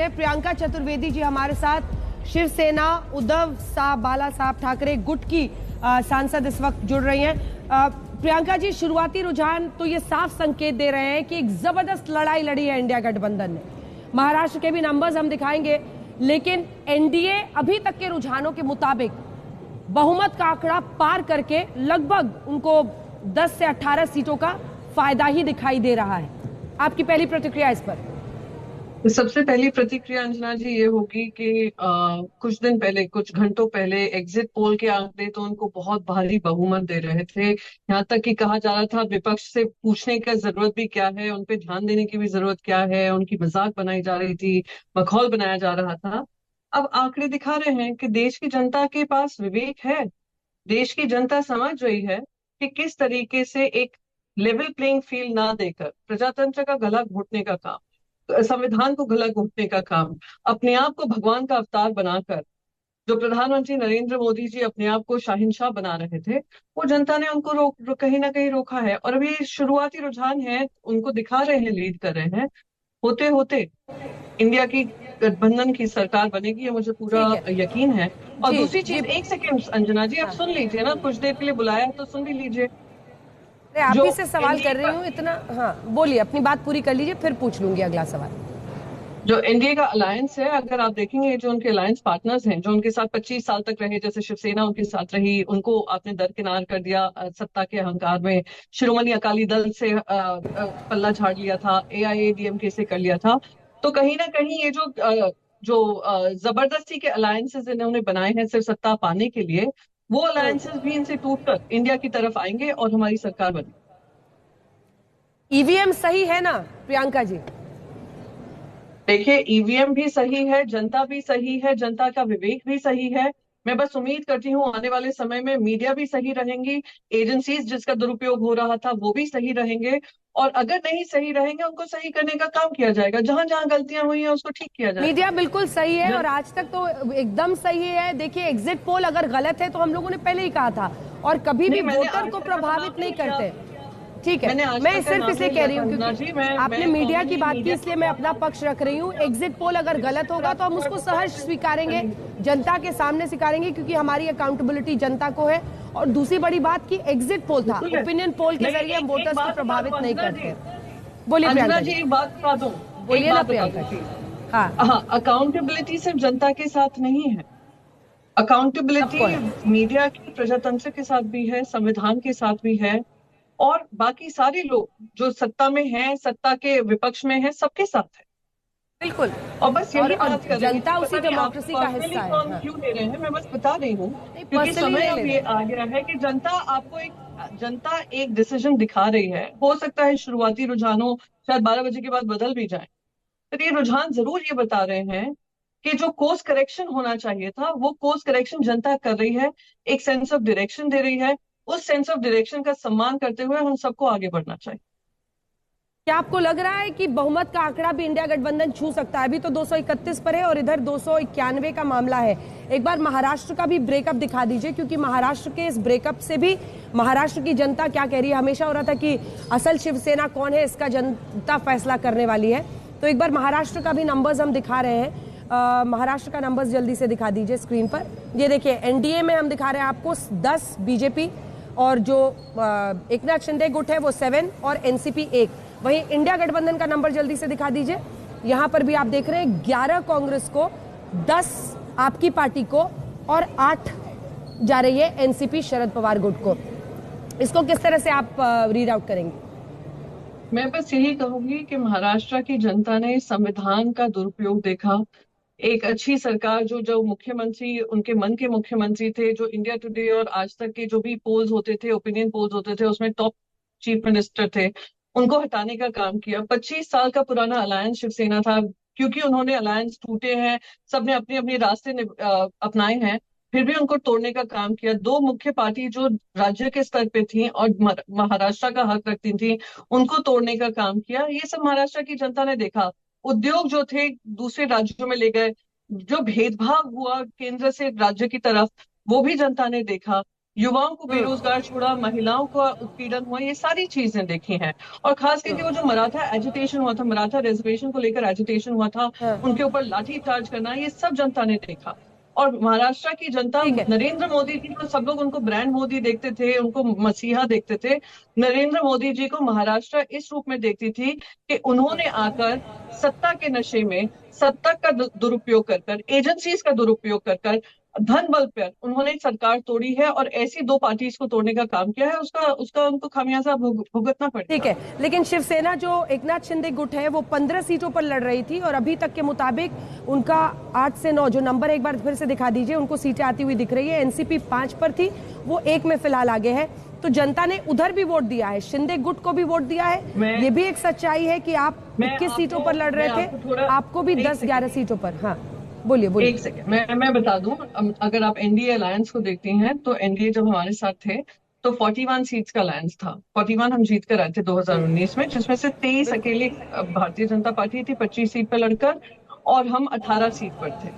हैं प्रियंका चतुर्वेदी जी हमारे साथ। शिवसेना उद्धव साहब बाला साहब ठाकरे गुट की सांसद इस वक्त जुड़ रही हैं। प्रियंका जी, शुरुआती रुझान तो ये साफ संकेत दे रहे हैं कि एक जबरदस्त लड़ाई लड़ी है इंडिया गठबंधन ने। महाराष्ट्र के भी नंबर्स हम दिखाएंगे, लेकिन एनडीए अभी तक के रुझानों के मुताबिक बहुमत का आंकड़ा पार करके लगभग उनको 10 से 18 सीटों का फायदा ही दिखाई दे रहा है। आपकी पहली प्रतिक्रिया इस पर? सबसे पहली प्रतिक्रिया अंजना जी ये होगी कि कुछ दिन पहले, कुछ घंटों पहले एग्जिट पोल के आंकड़े तो उनको बहुत भारी बहुमत दे रहे थे। यहाँ तक कि कहा जा रहा था विपक्ष से पूछने की जरूरत भी क्या है, उन पे ध्यान देने की भी जरूरत क्या है, उनकी मजाक बनाई जा रही थी, मखौल बनाया जा रहा था। अब आंकड़े दिखा रहे हैं कि देश की जनता के पास विवेक है। देश की जनता समझ रही है कि किस तरीके से एक लेवल प्लेइंग फील्ड ना देकर प्रजातंत्र का गला घोटने का काम, संविधान को गला घोटने का काम, अपने आप को भगवान का अवतार बनाकर जो प्रधानमंत्री नरेंद्र मोदी जी अपने आप को शाहिनशाह बना रहे थे, वो जनता ने उनको कहीं ना कहीं रोका है। और अभी शुरुआती रुझान है, उनको दिखा रहे हैं, लीड कर रहे हैं। होते होते इंडिया की गठबंधन की सरकार बनेगी, ये मुझे पूरा यकीन है। और दूसरी चीज, एक सेकेंड अंजना जी, आप सुन लीजिए ना, कुछ देर के लिए बुलाया है तो सुन भी लीजिए। आप ही से सवाल कर रही हूँ इतना। हाँ बोलिए, अपनी बात पूरी कर लीजिए, फिर पूछ लूंगी अगला सवाल। जो एनडीए का अलायंस है, अगर आप देखेंगे जो उनके अलायंस पार्टनर्स हैं, जो उनके साथ 25 साल तक रहे, जैसे शिवसेना उनके साथ रही, उनको आपने दरकिनार कर दिया सत्ता के अहंकार में। शिरोमणि अकाली दल से पल्ला झाड़ लिया था, एआईएडीएमके से कर लिया था। तो कहीं ना कहीं ये जो जबरदस्ती के अलायंसेस इन्होंने बनाए हैं सिर्फ सत्ता पाने के लिए, वो अलायंसेस भी इनसे टूटकर इंडिया की तरफ आएंगे और हमारी सरकार बनेगी। ईवीएम सही है ना प्रियंका जी? देखिए, ईवीएम भी सही है, जनता भी सही है, जनता का विवेक भी सही है। मैं बस उम्मीद करती हूँ आने वाले समय में मीडिया भी सही रहेंगी, एजेंसीज जिसका दुरुपयोग हो रहा था वो भी सही रहेंगे, और अगर नहीं सही रहेंगे उनको सही करने का काम किया जाएगा। जहां जहां गलतियां हुई हैं उसको ठीक किया जाएगा। मीडिया बिल्कुल सही है और आज तक तो एकदम सही है। देखिए, एग्जिट पोल अगर गलत है तो हम लोगों ने पहले ही कहा था, और कभी भी वोटर को प्रभावित नहीं करते। ठीक है, मैं सिर्फ इसलिए कह रही हूँ क्योंकि आपने मीडिया की बात की, इसलिए मैं अपना पक्ष रख रही हूँ। एग्जिट पोल अगर गलत होगा तो हम उसको सहर्ष स्वीकारेंगे, जनता के सामने स्वीकारेंगे, क्योंकि हमारी अकाउंटेबिलिटी जनता को है। और दूसरी बड़ी बात की एग्जिट पोल था, ओपिनियन पोल के जरिए हम वोटर्स को प्रभावित नहीं करते। बोलिए प्रियंका जी। एक बात बता दूं, बोलिए ना प्रियंका जी। हाँ, अकाउंटेबिलिटी सिर्फ जनता के साथ नहीं है, अकाउंटेबिलिटी मीडिया की, प्रजातंत्र के साथ भी है, संविधान के साथ भी है, और बाकी सारे लोग जो सत्ता में हैं, सत्ता के विपक्ष में हैं, सबके साथ है। बिल्कुल। और बस यही बात कर रही हूँ, जनता उसी डेमोक्रेसी का हिस्सा है। क्यों ले रहे हैं मैं बस बता रही हूँ, क्योंकि समय अब ये आ गया है कि जनता एक डिसीजन दिखा रही है। हो सकता है शुरुआती रुझानों शायद 12 बजे के बाद बदल भी जाए, तो ये रुझान जरूर ये बता रहे हैं कि जो कोर्स करेक्शन होना चाहिए था वो कोर्स करेक्शन जनता कर रही है, एक सेंस ऑफ डायरेक्शन दे रही है। उस सेंस ऑफ डायरेक्शन का सम्मान करते हुए हम सबको आगे बढ़ना चाहिए। क्या आपको लग रहा है कि बहुमत का आंकड़ा भी इंडिया गठबंधन छू सकता है? अभी तो 231 पर है और इधर 291 का मामला है। एक बार महाराष्ट्र का भी ब्रेकअप दिखा दीजिए, क्योंकि महाराष्ट्र के इस ब्रेकअप से भी महाराष्ट्र की जनता क्या कह रही है। हमेशा हो रहा था कि असल शिवसेना कौन है, इसका जनता फैसला करने वाली है। तो एक बार महाराष्ट्र का भी नंबर्स हम दिखा रहे हैं। महाराष्ट्र का नंबर्स जल्दी से दिखा दीजिए स्क्रीन पर। ये देखिए, एनडीए में हम दिखा रहे हैं आपको 10 बीजेपी, और जो एकनाथ शिंदे गुट है वो 7 और एनसीपी 1। वहीं इंडिया गठबंधन का नंबर जल्दी से दिखा दीजिए। यहां पर भी आप देख रहे हैं 11 कांग्रेस को, 10 आपकी पार्टी को, और 8 जा रही है एनसीपी शरद पवार गुट को। इसको किस तरह से आप रीड आउट करेंगे? मैं बस यही कहूंगी कि महाराष्ट्र की जनता ने संविधान का दुरुपयोग देखा। एक अच्छी सरकार, जो मुख्यमंत्री उनके मन के मुख्यमंत्री थे, जो इंडिया टुडे और आज तक के जो भी पोल्स होते थे, ओपिनियन पोल्स होते थे, उसमें टॉप चीफ मिनिस्टर थे, उनको हटाने का काम किया। 25 साल का पुराना अलायंस शिवसेना था, क्योंकि उन्होंने अलायंस टूटे हैं, सबने अपने अपने रास्ते अपनाए हैं, फिर भी उनको तोड़ने का काम किया। दो मुख्य पार्टी जो राज्य के स्तर पे थी और महाराष्ट्र का हक रखती थी, उनको तोड़ने का काम किया। ये सब महाराष्ट्र की जनता ने देखा। उद्योग जो थे दूसरे राज्यों में ले गए, जो भेदभाव हुआ केंद्र से राज्य की तरफ, वो भी जनता ने देखा। युवाओं को बेरोजगार छोड़ा, महिलाओं का उत्पीड़न हुआ, ये सारी चीजें देखी हैं। और खास करके वो जो मराठा एजिटेशन हुआ था, मराठा रिजर्वेशन को लेकर एजिटेशन हुआ था, हाँ, उनके ऊपर लाठी चार्ज करना, ये सब जनता ने देखा। और महाराष्ट्र की जनता, ठीक है। नरेंद्र मोदी जी को, सब लोग उनको ब्रांड मोदी देखते थे, उनको मसीहा देखते थे। नरेंद्र मोदी जी को महाराष्ट्र इस रूप में देखती थी कि उन्होंने आकर सत्ता के नशे में, सत्ता का दुरुपयोग कर कर, एजेंसीज का दुरुपयोग कर कर, धन बल पर उन्होंने सरकार तोड़ी है, और ऐसी दो पार्टीज को तोड़ने का काम किया है। उसका उसका उनको खामियाजा भुगतना ठीक पड़ेगा। है, लेकिन शिवसेना जो एकनाथ शिंदे गुट है वो 15 सीटों पर लड़ रही थी और अभी तक के मुताबिक उनका 8 से 9 जो नंबर एक बार फिर से दिखा दीजिए, उनको सीटें आती हुई दिख रही है। एनसीपी 5 पर थी, वो 1 में फिलहाल आगे है। तो जनता ने उधर भी वोट दिया है, शिंदे गुट को भी वोट दिया है। ये भी एक सच्चाई है कि आप 21 सीटों पर लड़ रहे थे, आपको भी 10-11 सीटों पर। हाँ, बोलिए बोलिए। एक सेकेंड, मैं बता दूं। अगर आप एनडीए अलायंस को देखती हैं, तो एनडीए जब हमारे साथ थे तो 41 सीट्स का अलायंस था। 41 हम जीत कर आए थे 2019 में, जिसमें से 23 बिल्कुल। अकेले भारतीय जनता पार्टी थी, 25 सीट पर लड़कर, और हम 18 सीट पर थे।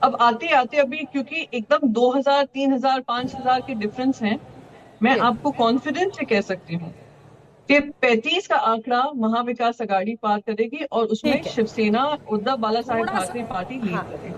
अब आते आते अभी, क्योंकि एकदम 2000, 3000, 5000 के डिफरेंस हैं, मैं जी, आपको कॉन्फिडेंस से कह सकती हूँ कि 35 का आंकड़ा महाविकास अघाड़ी पार करेगी, और उसमें ठीक है। शिवसेना, उद्धव बाला साहेब थोड़ा सा, ठाकरे पार्टी लीड हाँ, करेगी।